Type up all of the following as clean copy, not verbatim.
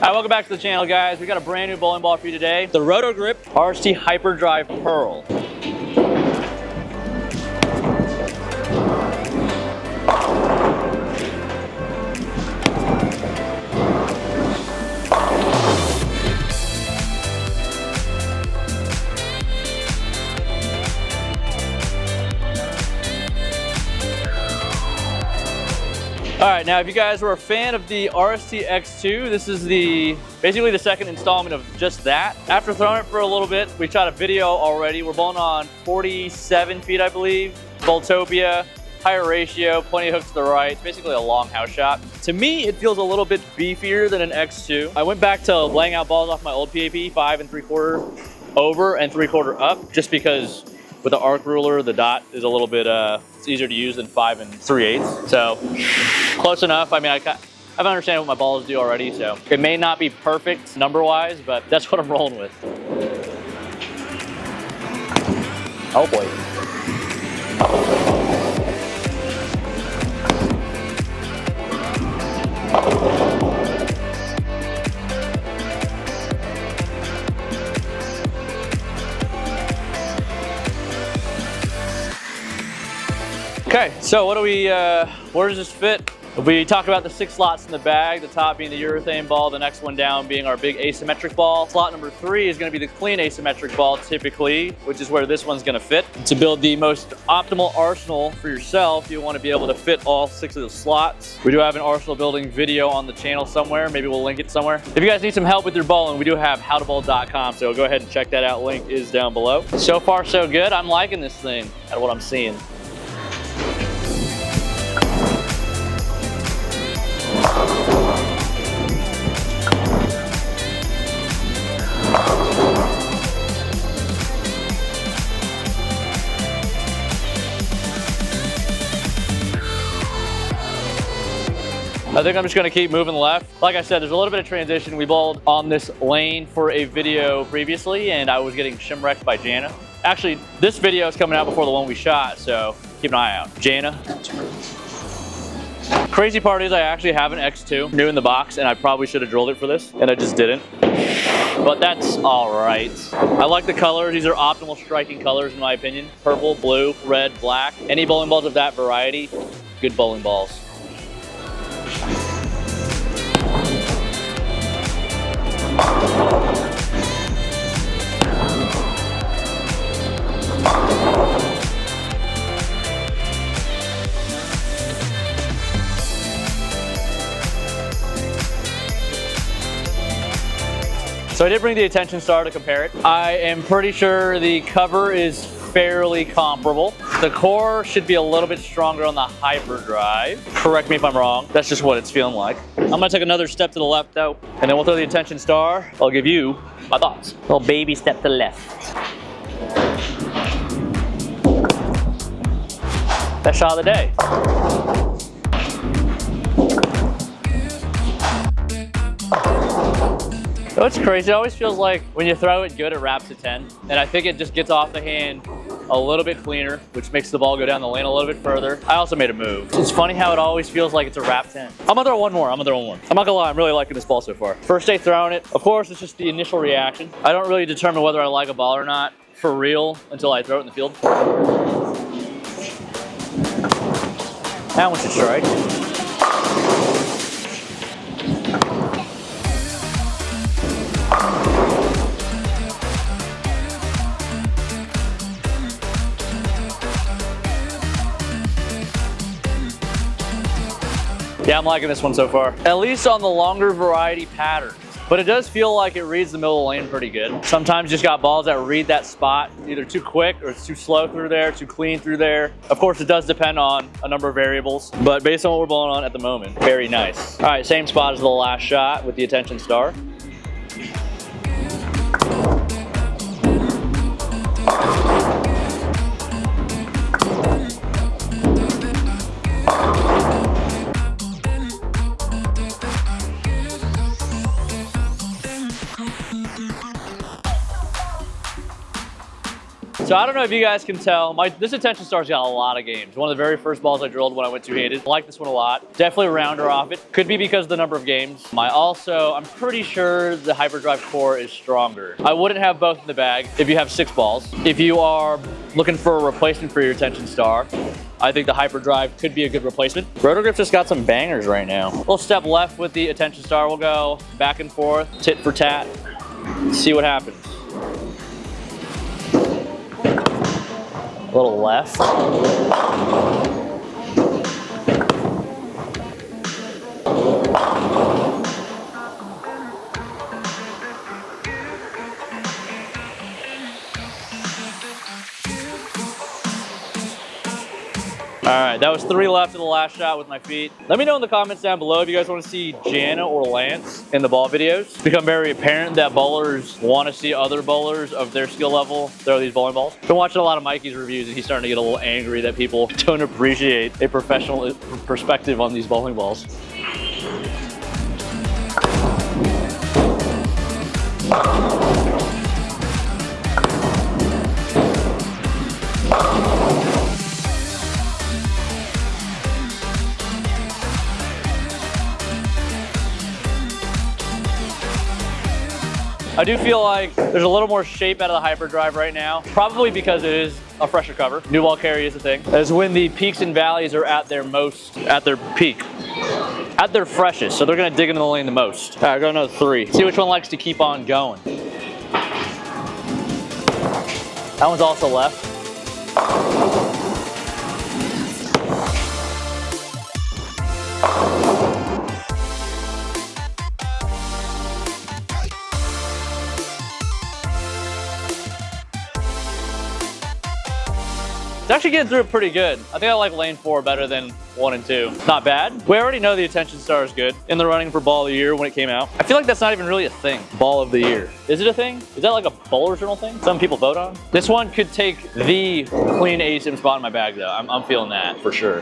Hi, welcome back to the channel, guys. We got a brand new bowling ball for you today. The Roto Grip RST Hyperdrive Pearl. All right, now if you guys were a fan of the RST X2, this is basically the second installment of just that. After throwing it for a little bit, we shot a video already. We're bowling on 47 feet, I believe. Voltopia, higher ratio, plenty of hooks to the right. It's basically a long house shot. To me, it feels a little bit beefier than an X2. I went back to laying out balls off my old PAP, 5 3/4 over and 3/4 up, just because with the arc ruler, the dot is a little bit, it's easier to use than 5 3/8. So close enough. I mean, I understand what my balls do already, so it may not be perfect number-wise, but that's what I'm rolling with. Oh boy. Okay, so where does this fit? We talked about the 6 slots in the bag, the top being the urethane ball, the next one down being our big asymmetric ball. Slot number 3 is gonna be the clean asymmetric ball typically, which is where this one's gonna fit. To build the most optimal arsenal for yourself, you wanna be able to fit all 6 of those slots. We do have an arsenal building video on the channel somewhere. Maybe we'll link it somewhere. If you guys need some help with your bowling, we do have howtobowl.com, so go ahead and check that out. Link is down below. So far, so good. I'm liking this thing at what I'm seeing. I think I'm just gonna keep moving left. Like I said, there's a little bit of transition. We bowled on this lane for a video previously, and I was getting shimwrecked by Jana. Actually, this video is coming out before the one we shot, so keep an eye out. Jana. Crazy part is I actually have an X2 new in the box, and I probably should have drilled it for this, and I just didn't. But that's all right. I like the colors. These are optimal striking colors in my opinion. Purple, blue, red, black. Any bowling balls of that variety, good bowling balls. So I did bring the Attention Star to compare it. I am pretty sure the cover is fairly comparable. The core should be a little bit stronger on the Hyperdrive. Correct me if I'm wrong. That's just what it's feeling like. I'm gonna take another step to the left though, and then we'll throw the Attention Star. I'll give you my thoughts. Little baby step to the left. Best shot of the day. Oh, it's crazy. It always feels like when you throw it good, it wraps to 10. And I think it just gets off the hand a little bit cleaner, which makes the ball go down the lane a little bit further. I also made a move. It's funny how it always feels like it's a wrap 10. I'm gonna throw one more. I'm not gonna lie, I'm really liking this ball so far. First day throwing it. Of course, it's just the initial reaction. I don't really determine whether I like a ball or not for real until I throw it in the field. That one should strike. Yeah, I'm liking this one so far. At least on the longer variety patterns. But it does feel like it reads the middle of the lane pretty good. Sometimes you just got balls that read that spot either too quick or it's too slow through there, too clean through there. Of course, it does depend on a number of variables, but based on what we're bowling on at the moment, very nice. All right, same spot as the last shot with the Attention Star. So I don't know if you guys can tell, this attention star's got a lot of games. One of the very first balls I drilled when I went to Hated. I like this one a lot. Definitely rounder off it. Could be because of the number of games. I'm pretty sure the Hyperdrive core is stronger. I wouldn't have both in the bag if you have 6 balls. If you are looking for a replacement for your attention star, I think the Hyperdrive could be a good replacement. Rotogrip's just got some bangers right now. A little step left with the attention star. We'll go back and forth, tit for tat, see what happens. A little left. All right, that was 3 left of the last shot with my feet. Let me know in the comments down below if you guys want to see Jana or Lance in the ball videos. It's become very apparent that bowlers want to see other bowlers of their skill level throw these bowling balls. Been watching a lot of Mikey's reviews and he's starting to get a little angry that people don't appreciate a professional perspective on these bowling balls. I do feel like there's a little more shape out of the Hyperdrive right now, probably because it is a fresher cover. New ball carry is a thing. As when the peaks and valleys are at their peak, at their freshest, so they're gonna dig into the lane the most. All right, go another 3. See which one likes to keep on going. That one's also left. It's actually getting through it pretty good. I think I like lane 4 better than 1 and 2. Not bad. We already know the attention star is good in the running for ball of the year when it came out. I feel like that's not even really a thing. Ball of the year. Is it a thing? Is that like a bowler journal thing? Some people vote on? This one could take the clean ASIM spot in my bag though. I'm feeling that for sure.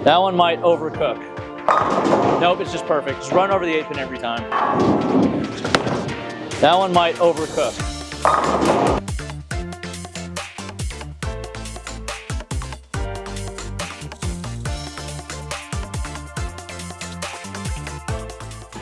That one might overcook. Nope, it's just perfect. Just run over the 8 pin every time. That one might overcook.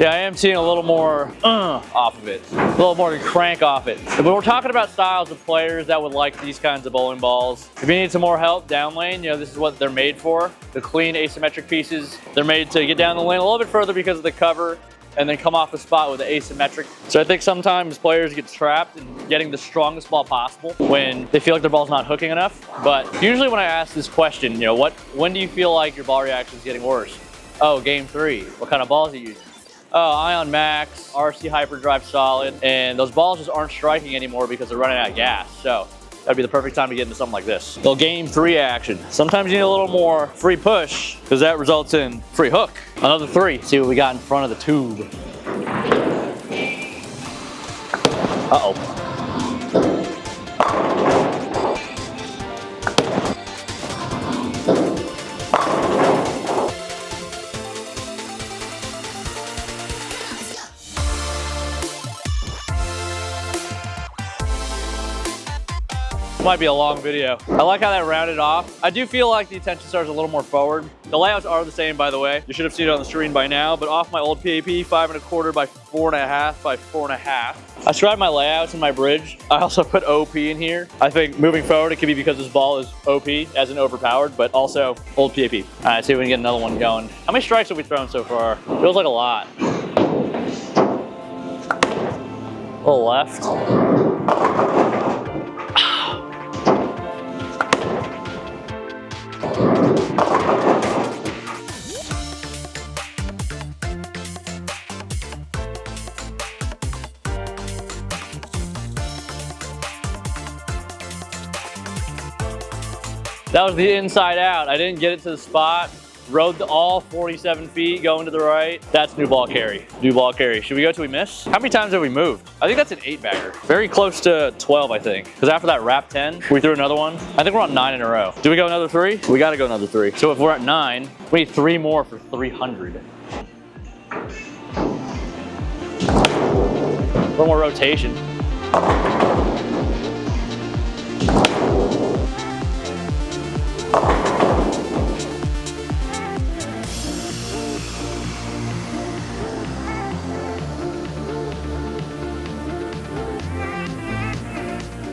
Yeah, I am seeing a little more off of it, a little more crank off it. But we're talking about styles of players that would like these kinds of bowling balls. If you need some more help down lane, you know, this is what they're made for. The clean asymmetric pieces, they're made to get down the lane a little bit further because of the cover and then come off the spot with the asymmetric. So I think sometimes players get trapped in getting the strongest ball possible when they feel like their ball's not hooking enough. But usually when I ask this question, you know, when do you feel like your ball reaction is getting worse? Oh, game 3. What kind of balls are you using? Oh, Ion Max, RST Hyperdrive Solid, and those balls just aren't striking anymore because they're running out of gas. So that'd be the perfect time to get into something like this. Little game 3 action. Sometimes you need a little more free push because that results in free hook. Another 3. See what we got in front of the tube. Uh-oh. Might be a long video. I like how that rounded off. I do feel like the attention star is a little more forward. The layouts are the same, by the way. You should have seen it on the screen by now, but off my old PAP, 5¼ by 4.5 by 4.5. I tried my layouts in my bridge. I also put OP in here. I think moving forward, it could be because this ball is OP, as in overpowered, but also old PAP. All right, see if we can get another one going. How many strikes have we thrown so far? Feels like a lot. A little left. That was the inside out. I didn't get it to the spot. Rode all 47 feet going to the right. That's new ball carry. New ball carry. Should we go till we miss? How many times have we moved? I think that's an 8-bagger. Very close to 12, I think. Because after that wrap 10, we threw another one. I think we're on 9 in a row. Do we go another 3? We gotta go another 3. So if we're at 9, we need 3 more for 300. A little more rotation.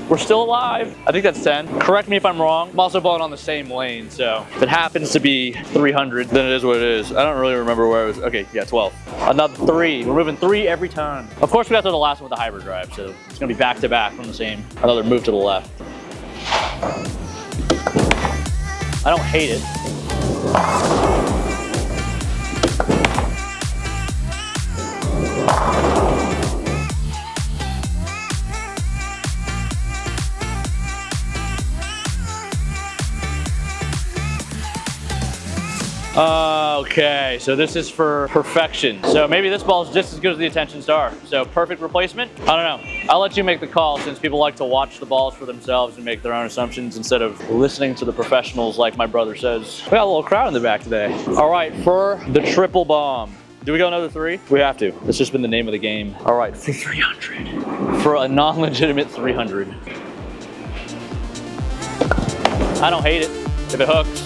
We're still alive. I think that's 10. Correct me if I'm wrong. I'm also bowling on the same lane, so if it happens to be 300, then it is what it is. I don't really remember where it was. Okay, yeah, 12. Another 3. We're moving 3 every time. Of course, we got to the last one with the hyperdrive, so it's gonna be back to back from the same. Another move to the left. I don't hate it. Okay, so this is for perfection. So maybe this ball is just as good as the Attention Star. So perfect replacement? I don't know. I'll let you make the call since people like to watch the balls for themselves and make their own assumptions instead of listening to the professionals like my brother says. We got a little crowd in the back today. All right, for the triple bomb. Do we go another 3? We have to. That's just been the name of the game. All right, for 300. For a non-legitimate 300. I don't hate it if it hooks.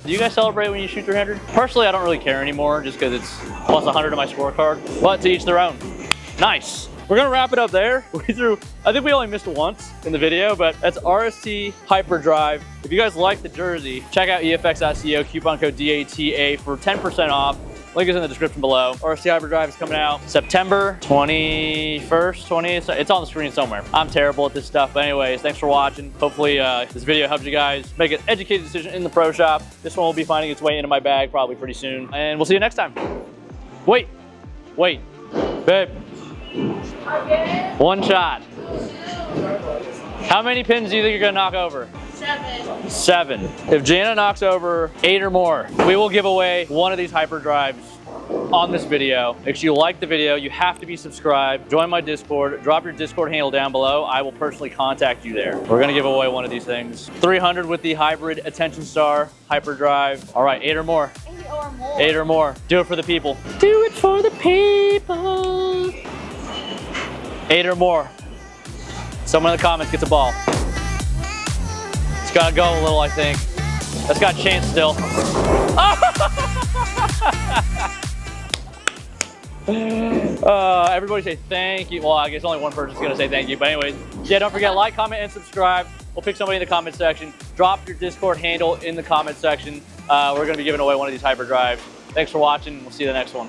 Do you guys celebrate when you shoot 300? Personally, I don't really care anymore just because it's plus 100 on my scorecard, but to each their own. Nice. We're gonna wrap it up there. I think we only missed once in the video, but that's RST Hyperdrive. If you guys like the jersey, check out EFX.co, coupon code DATA for 10% off. Link is in the description below. RST Hyperdrive is coming out September 21st, 20th. It's on the screen somewhere. I'm terrible at this stuff. But anyways, thanks for watching. Hopefully this video helps you guys make an educated decision in the pro shop. This one will be finding its way into my bag probably pretty soon. And we'll see you next time. Wait, babe. One shot. How many pins do you think you're gonna knock over? 7. 7. If Jana knocks over 8 or more, we will give away one of these hyperdrives on this video. Make sure you like the video. You have to be subscribed. Join my Discord. Drop your Discord handle down below. I will personally contact you there. We're gonna give away one of these things. 300 with the hybrid Attention Star hyperdrive. All right, 8 or more. 8 or more. 8 or more. Do it for the people. Do it for the people. 8 or more. Someone in the comments gets a ball. It's gotta go a little, I think. That's got a chance still. Everybody say thank you. Well, I guess only one person's gonna say thank you. But anyways, yeah, don't forget, like, comment, and subscribe. We'll pick somebody in the comment section. Drop your Discord handle in the comment section. We're gonna be giving away one of these hyperdrives. Thanks for watching. We'll see you in the next one.